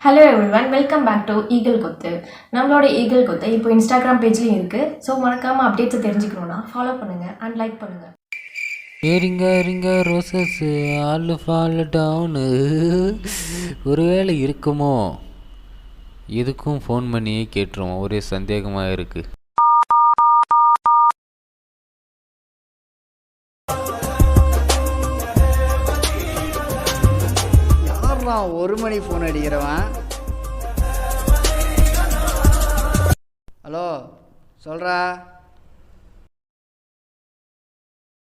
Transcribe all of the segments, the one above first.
Hello everyone, welcome back to eagle கொத்து. நம்மளோட eagle கொத்து இப்போ இன்ஸ்டாகிராம் பேஜ்லேயும் இருக்குது. ஸோ மறக்காமல் அப்டேட்ஸை தெரிஞ்சுக்கணுன்னா ஃபாலோ பண்ணுங்கள் அண்ட் லைக் பண்ணுங்கள். ஏறிங்க ஏறிங்க ரோசஸ் ஆல் ஃபால் டவுனு. ஒருவேளை இருக்குமோ? எதுக்கும் ஃபோன் பண்ணியே கேட்டுருவோம், ஒரே சந்தேகமாக இருக்குது. ஒரு மணி ஃபோன் அடிக்கிறவன். ஹலோ சொல்கிறா.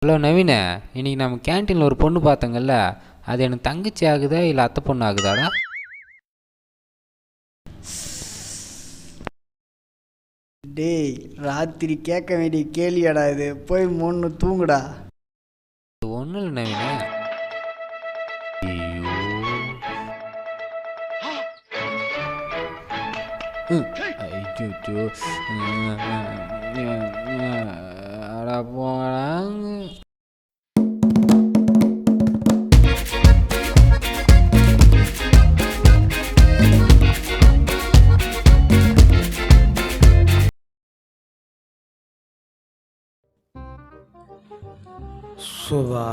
ஹலோ நவீன, இன்னைக்கு நம்ம கேன்டீனில் ஒரு பொண்ணு பார்த்தோங்கல்ல, அது எனக்கு தங்கச்சி ஆகுதா இல்லை அத்தை பொண்ணு ஆகுதாடா? டேய், ராத்திரி கேட்க வேண்டிய கேள்வியாடா இது. போய் மூணு தூங்குடா. ஒன்றும் இல்லை நவீன. ஐயோ அட போறாங்க. சுவா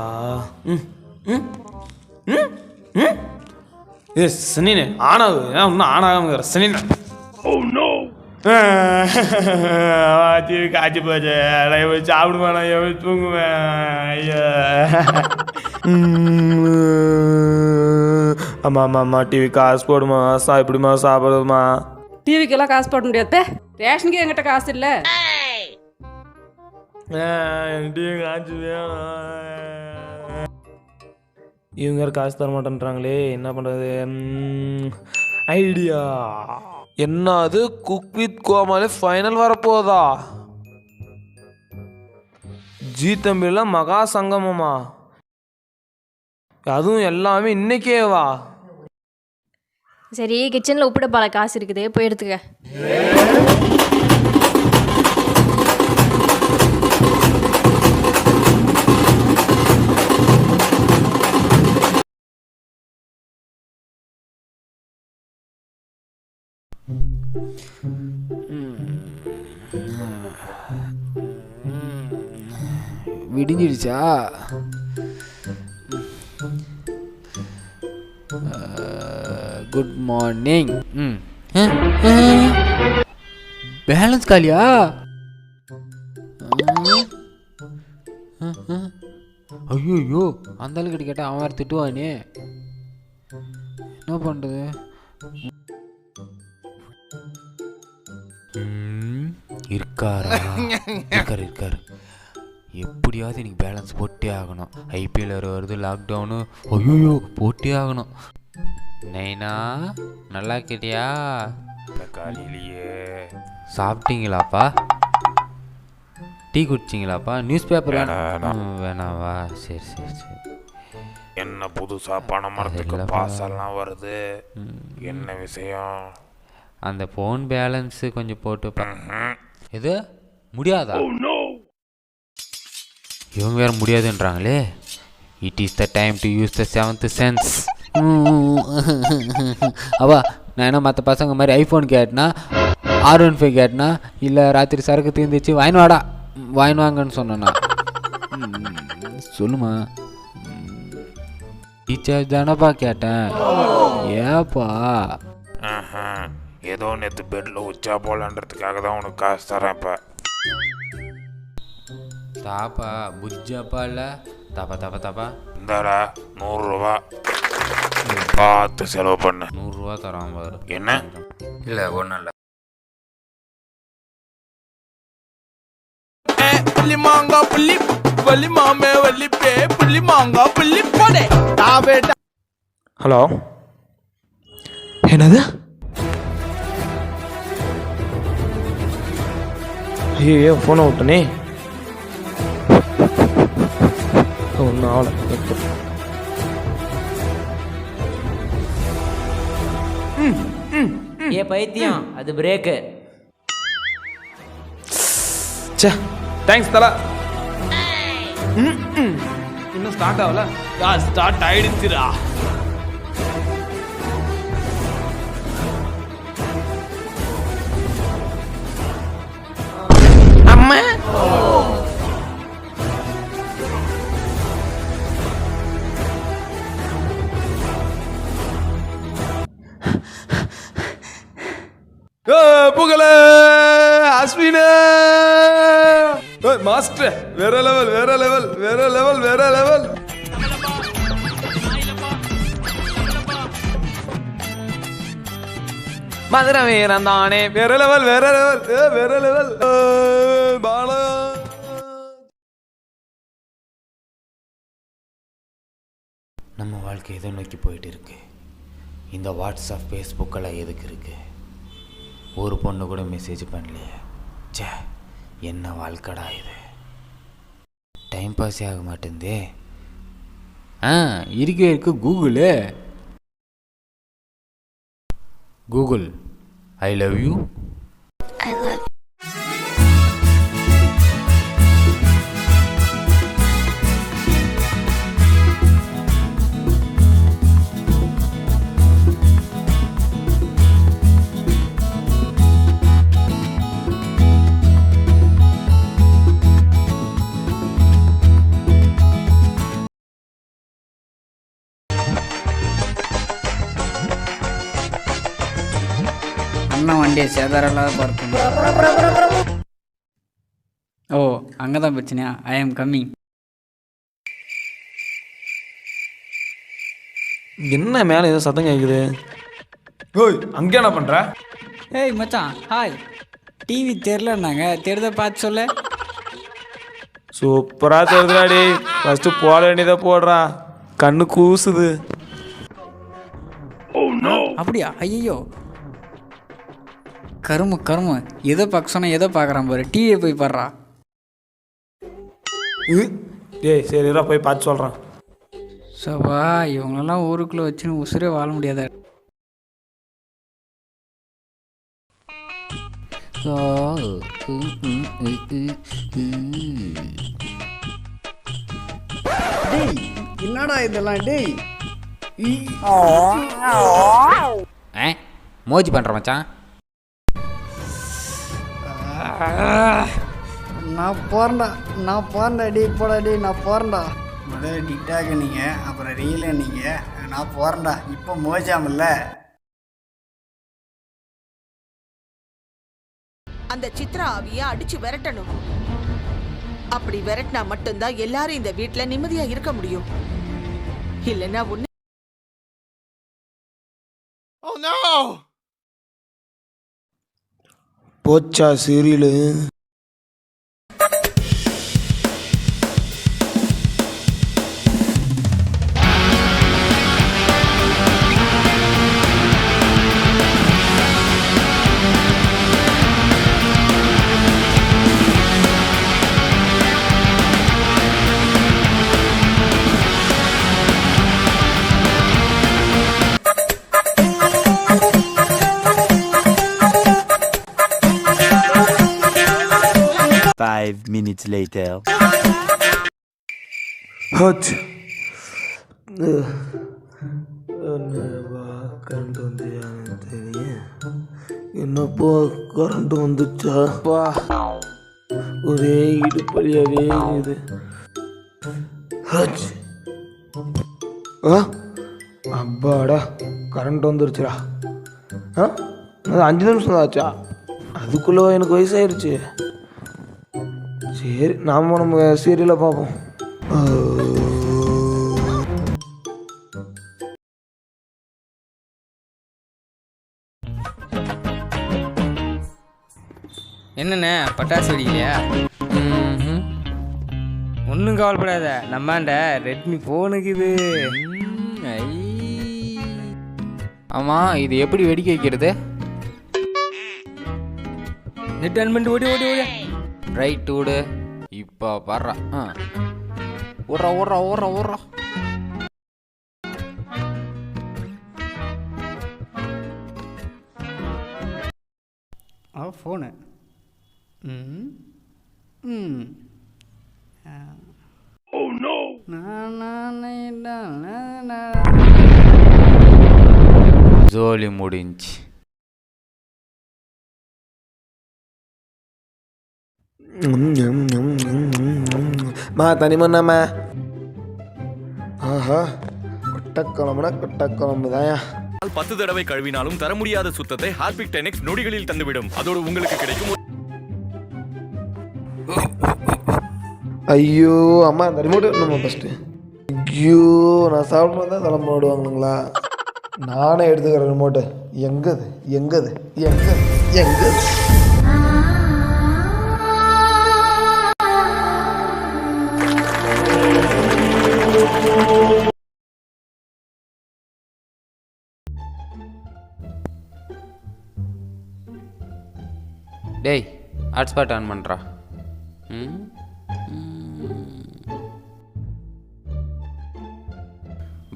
இது சனினே ஆனாவு இன்னும் ஆனாகாம சனினே. டிவி காய்ச்சி போச்சு. நான் சாப்பிடுவேன், நான் எவ்வளோ தூங்குவேன். ஐயா ஆமாம் ஆமாம் ஆமாம், டிவி காசு போடுமா, இப்படிமா சாப்பிடுமா? டிவிக்கெல்லாம் காசு போட முடியாது. ரேஷனுக்கே என்கிட்ட காசு இல்லை. டிவி காய்ச்சி வேணும். இவங்க காசு தர மாட்டேன்றாங்களே, என்ன பண்ணுறது? ஐடியா என்னது? குக் வித் கோமாளி ஃபைனல் வரப்போதா? ஜி தமிழ்ல மகா சங்கமமா? அதுவும் எல்லாமே இன்னைக்கே வா? சரி, கிச்சனில் உப்பு டப்பால காசு இருக்குது, போய் எடுத்துக்க. விடிஞ்சிடுச்சா? Good morning. பேலன்ஸ் காலியா? ஐயோ, அந்த அளவுக்கு கேட்டால் அவன் வேறு திட்டுவானே. என்ன பண்ணுறது? இருக்காரு. எப்படியாவது இன்னைக்கு பேலன்ஸ் போட்டே ஆகணும். ஐபிஎல் வருது, லாக்டவுனு. ஐயோ, போட்டே ஆகணும். நைனா நல்லா கேட்டியா? காலையிலேயே சாப்பிட்டீங்களாப்பா? டீ குடிச்சிங்களாப்பா? நியூஸ் பேப்பர் வேணாவா? சரி. என்ன புதுசா பணமரத்துக்கு பாசெல்லாம் வருது? என்ன விஷயம்? அந்த ஃபோன் பேலன்ஸு கொஞ்சம் போட்டு. எது முடியாதா? இவங்க வேறு முடியாதுன்றாங்களே. It is the time to use the 7th sense. அவா நான் என்ன மற்ற பசங்க மாதிரி ஐஃபோன் கேட்டனா, R15 கேட்டனா, இல்லை ராத்திரி சரக்கு தீர்ந்துச்சு வாயின் வாங்கன்னு சொன்னேண்ணா. சொல்லுமா, ரீசார்ஜ் தானப்பா கேட்டேன். ஏப்பா? ஏதோ நேற்று பெட்டில் உச்சா போலான்றதுக்காக தான் உனக்கு காசு தரேன். இப்போ தாப்பா புஜ்ஜாப்பா இல்லை தாப்பா இந்தாடா 100 ரூபா பார்த்து செலவு பண்ண. 100 ரூபா தரான் பாரு. என்ன? இல்லை ஒன்றும் இல்லை. ஹலோ, என்னது? ஐயோ, ஃபோனை விட்டனே. ஒன்றும் ஆகலை. ஏ பைத்தியம், அது பிரேக்கு. சே, தேங்க்ஸ் தலா. இன்னும் ஸ்டார்ட் ஆகல. ஸ்டார்ட் ஆயிடுச்சுடா. மாஸ்டர் வேற லெவல் வேற லெவல் வேற லெவல் வேற லெவல். மதுரை வீரன் தானே வேற லெவல் வேற லெவல் வேற லெவல். பாலா நம்ம வாழ்க்கை எதை நோக்கி போயிட்டு இருக்கு? இந்த வாட்ஸ்அப் ஃபேஸ்புக்கெல்லாம் எதுக்கு இருக்கு? ஒரு பொண்ணு கூட மெசேஜ் பண்ணலையே. சே, என்ன வாழ்க்கடா இது. டைம் பாஸே ஆக மாட்டேந்தே. இருக்கு Google. Google, I love you. அண்ணன் வண்டியை சேதாரம் பார்க்கணும். ஓ, அங்கே தான் பிரச்சனையா? ஐ ஆம் கம்மிங். என்ன மேலே ஏதோ சத்தம் கேட்குது? ஓய், அங்கே என்ன பண்ணுற? ஏய் மச்சான், ஹாய். டிவி தெரிலன்னாங்க, தெரித பார்த்து சொல்ல. சூப்பராக தெரியுதுடாடி. ஃபஸ்ட்டு போட வேண்டியதை போடுறா, கண்ணு கூசுது. அப்படியா? ஐயோ, கருமு எதை பார்க்க சொன்னால் எதை பார்க்குறான் பாரு. டிவியை போய் பாடுறா. டேய் சரிடா, போய் பார்த்து சொல்கிறேன். சவா, இவங்களெல்லாம் ஊருக்குள்ளே வச்சுன்னு உசுரே வாழ முடியாத. டேய், என்னடா இதெல்லாம்? டேய், மோஜி பண்ணுற மச்சான். நான் போகிறேன்டா. டே போடா, டே நான் போகிறேன்டா. முதல்ல டிக்டாக் நீங்கள், அப்புறம் ரீல் நீங்கள். நான் போகிறேன்டா. இப்போ மோஜாமில்ல. அந்த சித்ரா ஆவிய அடிச்சு விரட்டணும். அப்படி விரட்டினா மட்டும்தான் எல்லாரும் இந்த வீட்டுல நிம்மதியா இருக்க முடியும். இல்லைன்னா ஒண்ணு. போச்சா serial? Minutes later. H current வந்து தெரியும். என்னப்பா கரண்ட் வந்துச்சாப்பா, ஒரே இடுப்பலியாவே இது. ஹச் அப்பாடா, கரண்ட் வந்துருச்சுடா. அது 5 நிமிஷம் தான் ஆச்சா? அதுக்குள்ளே எனக்கு வயசாயிருச்சு. சரி, நம்ம சீரியலை பார்ப்போம். என்னண்ணே, பட்டாசு வெடிக்கலையா? ஒன்றும் கவலைப்படாத, நம்மாண்ட ரெட்மி ஃபோனுக்குது. ஆமாம், இது எப்படி வெடிக்க வைக்கிறது? நெட் ஆன் பண்ணிட்டு ஓடி ஓடி ஓடி. ரைட் விடு. இப்போ பாடுறா. ஓடுறா. ஃபோனு. ஜோலி முடிஞ்சு. தனிமண்ணாம ஆஹா, கொட்டக்குழம்புனா கொட்டக்குழம்பு தாயா. 10 தடவை கழுவினாலும் தர முடியாத சுத்தத்தை ஹார்பிக் 10X நொடிகளில் தந்துவிடும். அதோடு உங்களுக்கு கிடைக்கும் ஐயோ அம்மா அந்த ரிமோட் நம்ம ஃபஸ்ட்டு. ஐயோ நான் சாப்பிடும்போது தான் தலைமை விடுவாங்களுங்களா? நானே எடுத்துக்கிறேன் ரிமோட்டு. எங்கது எங்கது எங்கது எங்கது? டேய் ஹாட்ஸ்பாட் ஆன் பண்ணுறா.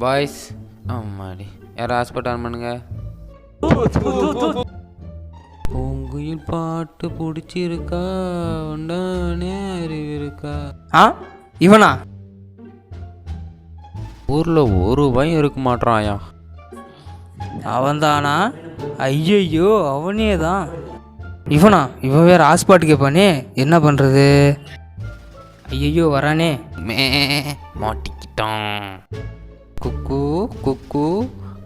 பாய்ஸ் ஆமாடி யாரும் ஹாட்ஸ்பாட் ஆன் பண்ணுங்க. உங்குயில் பாட்டு பிடிச்சிருக்கா உண்டானே அறிவு இருக்கா? ஆ இவனா? ஊரில் ஒரு பயம் இருக்க மாட்டான்யா. அவன்தானா? ஐயையோ அவனே தான். இவனா? இவன் வேறு ஹாஸ்பாட் கேட்பானே, என்ன பண்ணுறது? ஐயையோ வரானே. மாட்டிக்கிட்டான். குக்கு குக்கு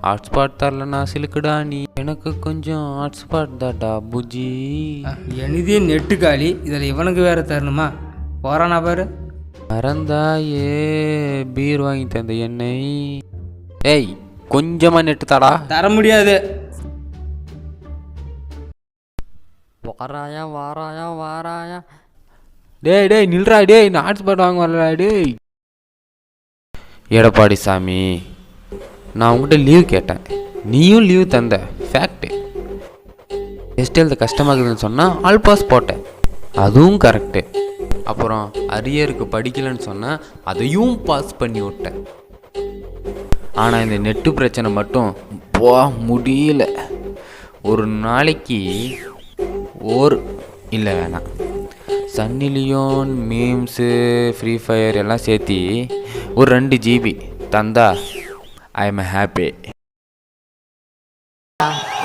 ஹாட்ஸ்பாட் தரலண்ணா சிலுக்குடா நீ. எனக்கு கொஞ்சம் ஹாட்ஸ்பாட் தாட்டா புஜி. எனதே நெட்டு காலி, இதில் இவனுக்கு வேறு தரணுமா? போகிறானா பாரு. மறந்தாயே பீர் வாங்கி தந்த என்னை. ஏய் கொஞ்சமாக நெட்டு தாடா. தர முடியாது. வாராயா வாராயா வாராயா. டேய் டேய் நில்றா டேய், நான் ஹாட்ஸ்பாட் வாங்க வரலடா டேய். எடப்பாடி சாமி, நான் உங்கள்கிட்ட லீவ் கேட்டேன், நீயும் லீவ் தந்த ஃபேக்ட்டு. டெஸ்ட் எழுத கஷ்டமாகுதுன்னு சொன்னால் ஆல் பாஸ் போட்டேன், அதுவும் கரெக்டு. அப்புறம் அரியருக்கு படிக்கலைன்னு சொன்னால் அதையும் பாஸ் பண்ணி விட்டேன். ஆனால் இந்த நெட்டு பிரச்சனை மட்டும் முடியல. ஒரு நாளைக்கு இல்லை வேணாம், Sunny Leone memes Free Fire எல்லாம் சேர்த்தி ஒரு 2 GB தந்தா ஐ எம் ஹாப்பி.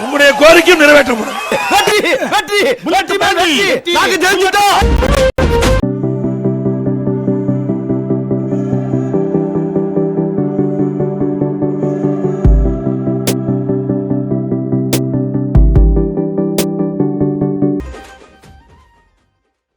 உங்களுடைய கோரிக்கையும் நிறைவேற்றப்படும்.